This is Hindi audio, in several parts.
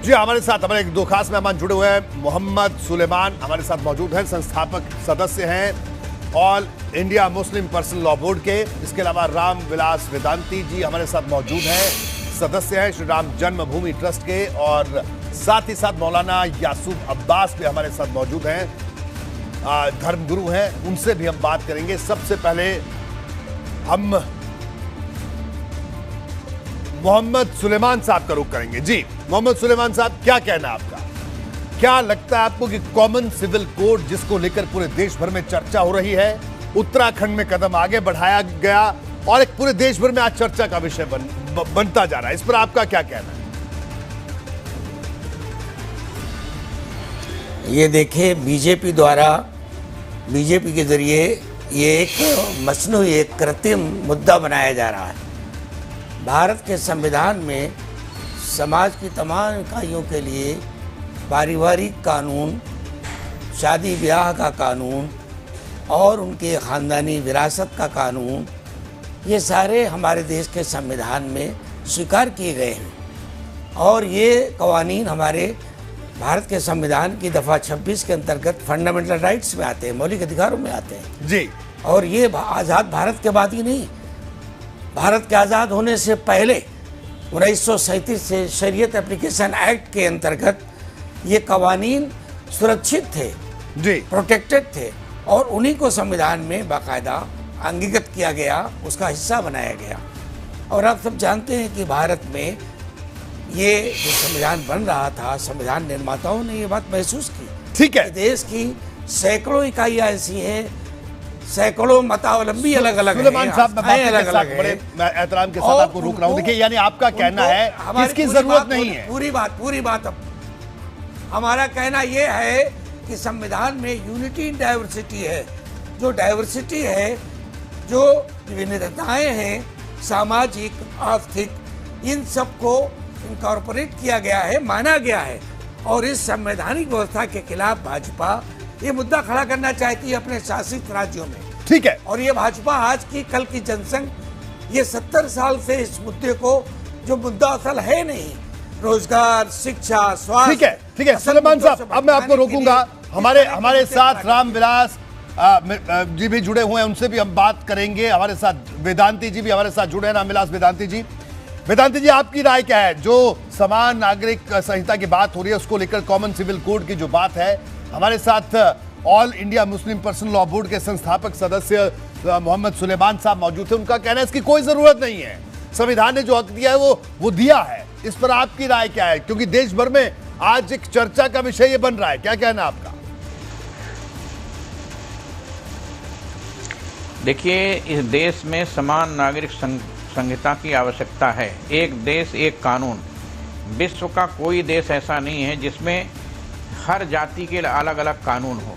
जी हमारे साथ हमारे एक दो खास मेहमान जुड़े हुए हैं। मोहम्मद सुलेमान हमारे साथ मौजूद हैं, संस्थापक सदस्य हैं all India Muslim personal law board के। इसके अलावा राम विलास वेदांती जी हमारे साथ मौजूद हैं, सदस्य हैं श्री राम जन्मभूमि ट्रस्ट के। और साथ ही साथ मौलाना यासूब अब्बास भी हमारे साथ मौजूद हैं, धर्मगुरु हैं, उनसे भी हम बात करेंगे। सबसे पहले हम मोहम्मद सुलेमान साहब का रुख करेंगे। जी मोहम्मद सुलेमान साहब, क्या कहना है आपका? क्या लगता है आपको कि कॉमन सिविल कोड जिसको लेकर पूरे देश भर में चर्चा हो रही है, उत्तराखंड में कदम आगे बढ़ाया गया और एक पूरे देश भर में आज चर्चा का विषय बनता जा रहा है, इस पर आपका क्या कहना है? ये देखिए, बीजेपी के जरिए ये एक मसनूई, एक कृत्रिम मुद्दा बनाया जा रहा है। भारत के संविधान में समाज की तमाम इकाइयों के लिए पारिवारिक कानून, शादी ब्याह का कानून और उनके ख़ानदानी विरासत का कानून, ये सारे हमारे देश के संविधान में स्वीकार किए गए हैं। और ये कवानीन हमारे भारत के संविधान की दफ़ा 26 के अंतर्गत फंडामेंटल राइट्स में आते हैं, मौलिक अधिकारों में आते हैं जी। और ये आज़ाद भारत के बाद ही नहीं, भारत के आज़ाद होने से पहले 1937 से शरीयत एप्लीकेशन एक्ट के अंतर्गत ये कवानीन सुरक्षित थे जी, प्रोटेक्टेड थे और उन्हीं को संविधान में बाकायदा अंगीकृत किया गया, उसका हिस्सा बनाया गया। और आप सब जानते हैं कि भारत में ये जो संविधान बन रहा था, संविधान निर्माताओं ने ये बात महसूस की। ठीक है, देश की सैकड़ों इकाइयाँ ऐसी हैं, सैकड़ों मतावलंबी अलग अलग हैं, साहब मैं अलग अलग बड़े एहतराम के साथ आपको रोक रहा हूं। देखिए, यानी आपका कहना है इसकी जरूरत नहीं है। पूरी बात अब हमारा कहना ये है कि संविधान में यूनिटी इन डाइवर्सिटी है। जो डाइवर्सिटी है, जो विविधताएं हैं, सामाजिक, आर्थिक, इन सबको इनकॉर्पोरेट किया गया है, माना गया है। और इस संवैधानिक व्यवस्था के खिलाफ भाजपा ये मुद्दा खड़ा करना चाहती है अपने शासित राज्यों में। ठीक है, और ये भाजपा आज की कल की जनसंघ, ये 70 साल से इस मुद्दे को, जो मुद्दा असल है नहीं, रोजगार, शिक्षा, स्वास्थ्य। ठीक है सुलेमान साहब, अब मैं आपको रोकूंगा। हमारे साथ राम विलास जी भी जुड़े हुए हैं, उनसे भी हम बात करेंगे। हमारे साथ वेदांती जी भी हमारे साथ जुड़े हैं, राम विलास वेदांती जी। वेदांती जी, आपकी राय क्या है? जो समान नागरिक संहिता की बात हो रही है, उसको लेकर कॉमन सिविल कोड की जो बात है, हमारे साथ all India Muslim personal law board के संस्थापक सदस्य मोहम्मद सुलेमान साहब मौजूद थे। उनका कहना है इसकी कोई जरूरत नहीं है, संविधान ने जो हक दिया है वो दिया है। इस पर आपकी राय क्या है? क्योंकि देश भर में आज एक चर्चा का विषय ये बन रहा है, क्या कहना है आपका? देखिए, इस देश में समान नागरिक संहिता की आवश्यकता है। एक देश एक कानून। विश्व का कोई देश ऐसा नहीं है जिसमें हर जाति के अलग अलग कानून हो।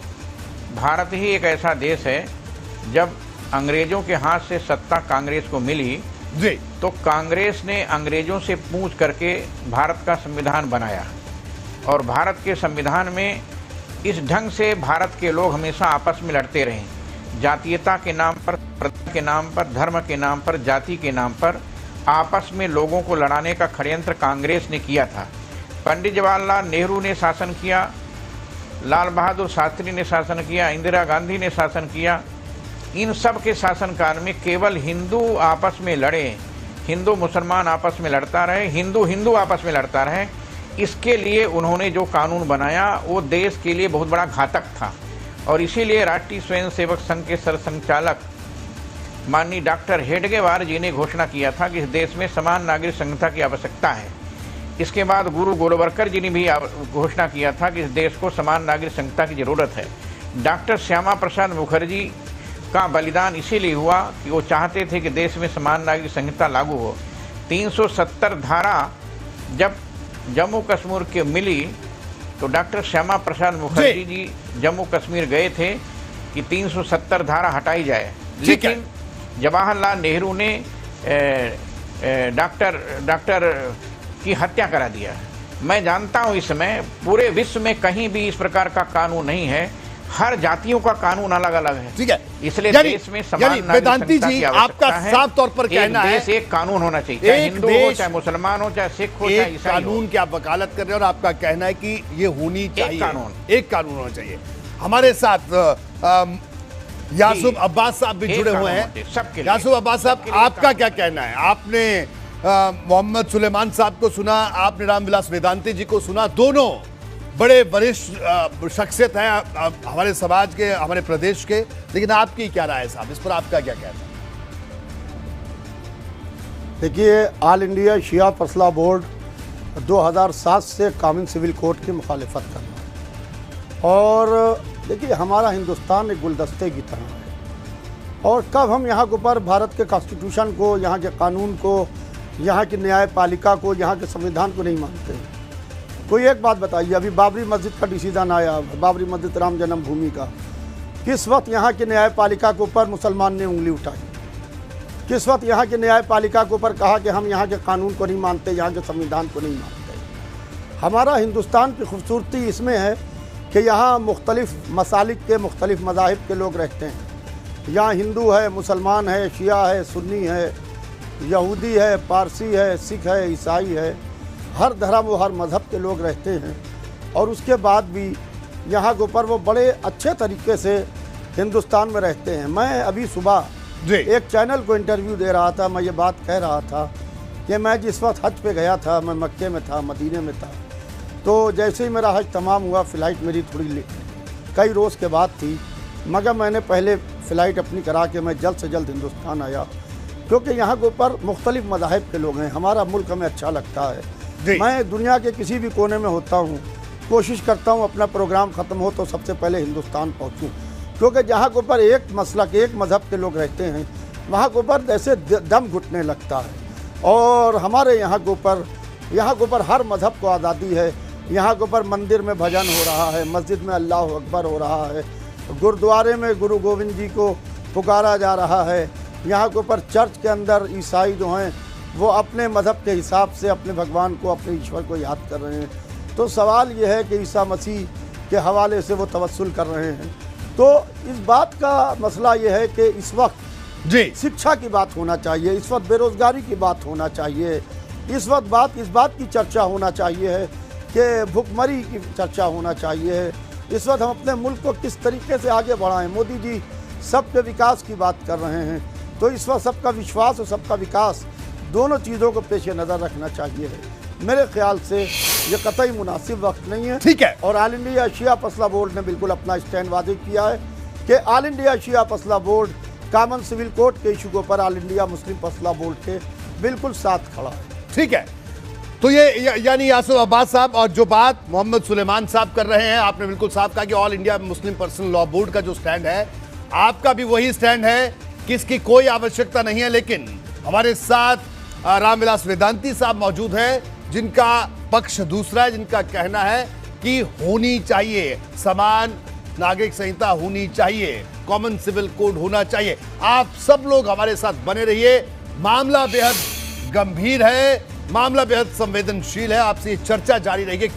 भारत ही एक ऐसा देश है, जब अंग्रेजों के हाथ से सत्ता कांग्रेस को मिली जी, तो कांग्रेस ने अंग्रेजों से पूछ करके भारत का संविधान बनाया। और भारत के संविधान में इस ढंग से भारत के लोग हमेशा आपस में लड़ते रहे, जातीयता के नाम पर, प्रथा के नाम पर, धर्म के नाम पर, जाति के नाम पर आपस में लोगों को लड़ाने का षड्यंत्र कांग्रेस ने किया था। पंडित जवाहरलाल नेहरू ने शासन किया, लाल बहादुर शास्त्री ने शासन किया, इंदिरा गांधी ने शासन किया। इन सब के शासनकाल में केवल हिंदू आपस में लड़े, हिंदू मुसलमान आपस में लड़ता रहे, हिंदू आपस में लड़ता रहे। इसके लिए उन्होंने जो कानून बनाया वो देश के लिए बहुत बड़ा घातक था। और इसीलिए राष्ट्रीय स्वयंसेवक संघ के सरसंघचालक माननीय डॉक्टर हेडगेवार जी ने घोषणा किया था कि इस देश में समान नागरिक संहिता की आवश्यकता है। इसके बाद गुरु गोलवलकर जी ने भी घोषणा किया था कि इस देश को समान नागरिक संहिता की जरूरत है। डॉक्टर श्यामा प्रसाद मुखर्जी का बलिदान इसीलिए हुआ कि वो चाहते थे कि देश में समान नागरिक संहिता लागू हो। 370 धारा जब जम्मू कश्मीर के मिली तो डॉक्टर श्यामा प्रसाद मुखर्जी जी जम्मू कश्मीर गए थे कि 370 धारा हटाई जाए, लेकिन जवाहरलाल नेहरू ने डॉक्टर की हत्या करा दिया। मैं जानता हूँ इस समय पूरे विश्व में कहीं भी इस प्रकार का कानून नहीं है हर जातियों का कानून अलग अलग है। ठीक है, इसलिए यानी- देश में समान यानी नागरिक वेदांती संहिता जी, की आवश्यकता आपका है। साफ तौर पर कहना है- एक देश एक कानून होना चाहिए, चाहे एक हिंदू हो, देश- चाहे मुसलमान हो, चाहे सिख हो, चाहे एक ईसाई हो। कानून की आप वकालत कर रहे हैं और आपका कहना है कि ये होनी चाहिए, एक कानून होना चाहिए। हमारे साथ यासूब अब्बास साहब भी एक जुड़े हुए कानून हैं। होना चाहिए, सबके लिए। यासूब अब्बास साहब, सबके लिए आपका क्या कहना है? आपने मोहम्मद सुलेमान साहब को सुना, आपने रामविलास वेदांती जी को सुना, दोनों बड़े वरिष्ठ शख्सियत हैं हमारे समाज के, हमारे प्रदेश के, लेकिन आपकी क्या राय है साहब, इस पर आपका क्या कहना है? देखिए, ऑल इंडिया शिया फसला बोर्ड 2007 से कॉमन सिविल कोड की मुखालिफत करना, और देखिए हमारा हिंदुस्तान एक गुलदस्ते की तरह है, और कब हम यहाँ के ऊपर भारत के कॉन्स्टिट्यूशन को, यहाँ के कानून को, यहाँ की न्यायपालिका को, यहाँ के संविधान को नहीं मानते हैं। कोई एक बात बताइए, अभी बाबरी मस्जिद का डिसीजन आया, बाबरी मस्जिद राम जन्मभूमि का, किस वक्त यहाँ की न्यायपालिका के ऊपर मुसलमान ने उंगली उठाई? किस वक्त यहाँ की न्यायपालिका के ऊपर कहा कि हम यहाँ के कानून को नहीं मानते, यहाँ के संविधान को नहीं मानते? हमारा हिंदुस्तान की खूबसूरती इसमें है कि यहाँ मुख्तलिफ मसालिक के, मुख्तलिफ मज़ाहिब के लोग रहते हैं। यहाँ हिंदू है, मुसलमान है, शिया है, सुन्नी है, यहूदी है, पारसी है, सिख है, ईसाई है, हर धर्म व हर मज़हब के लोग रहते हैं। और उसके बाद भी यहाँ के ऊपर वो बड़े अच्छे तरीके से हिंदुस्तान में रहते हैं। मैं अभी सुबह एक चैनल को इंटरव्यू दे रहा था, मैं ये बात कह रहा था कि मैं जिस वक्त हज पे गया था, मैं मक्के में था, मदीने में था, तो जैसे ही मेरा हज तमाम हुआ, फ़्लाइट मेरी थोड़ी कई रोज़ के बाद थी, मगर मैंने पहले फ़्लाइट अपनी करा के मैं जल्द से जल्द हिंदुस्तान आया, क्योंकि यहाँ के ऊपर मुख्तलिफ मज़ाहिब के लोग हैं। हमारा मुल्क हमें अच्छा लगता है। मैं दुनिया के किसी भी कोने में होता हूँ, कोशिश करता हूँ अपना प्रोग्राम ख़त्म हो तो सबसे पहले हिंदुस्तान पहुँचूँ, क्योंकि जहाँ के ऊपर एक मसलक, एक मज़हब के लोग रहते हैं, वहाँ के ऊपर जैसे दम घुटने लगता है। और हमारे यहाँ के ऊपर हर मज़हब को आज़ादी है। यहाँ के ऊपर मंदिर में भजन हो रहा है, मस्जिद में अल्लाह अकबर हो रहा है, गुरुद्वारे में गुरु गोविंद जी को पुकारा जा रहा है। यहाँ के ऊपर चर्च के अंदर ईसाई जो हैं वो अपने मज़हब के हिसाब से अपने भगवान को, अपने ईश्वर को याद कर रहे हैं। तो सवाल ये है कि ईसा मसीह के हवाले से वो तवस्सुल कर रहे हैं। तो इस बात का मसला ये है कि इस वक्त शिक्षा की बात होना चाहिए, इस वक्त बेरोज़गारी की बात होना चाहिए, इस वक्त इस बात की चर्चा होना चाहिए है कि भुखमरी की चर्चा होना चाहिए है। इस वक्त हम अपने मुल्क को किस तरीके से आगे बढ़ाएं। मोदी जी सबके विकास की बात कर रहे हैं, तो इस वक्त सबका विश्वास और सबका विकास, दोनों चीज़ों को पेश नज़र रखना चाहिए है। मेरे ख्याल से ये कतई मुनासिब वक्त नहीं है। ठीक है। और ऑल इंडिया शिया फसला बोर्ड ने बिल्कुल अपना स्टैंड वाज़ेह किया है कि ऑल इंडिया शिया फसला बोर्ड कॉमन सिविल कोड के इशू के ऊपर ऑल इंडिया मुस्लिम फसला बोर्ड के बिल्कुल साथ खड़ा है। ठीक है, तो ये यानी यासूब अब्बास साहब और जो बात मोहम्मद सुलेमान साहब कर रहे हैं, आपने बिल्कुल साफ कहा कि all India Muslim personal law board का जो स्टैंड है, आपका भी वही स्टैंड है कि इसकी कोई आवश्यकता नहीं है। लेकिन हमारे साथ रामविलास वेदांती साहब मौजूद हैं, जिनका पक्ष दूसरा है, जिनका कहना है कि होनी चाहिए, समान नागरिक संहिता होनी चाहिए, कॉमन सिविल कोड होना चाहिए। आप सब लोग हमारे साथ बने रहिए। मामला बेहद गंभीर है, मामला बेहद संवेदनशील है। आपसे ये चर्चा जारी रहेगी।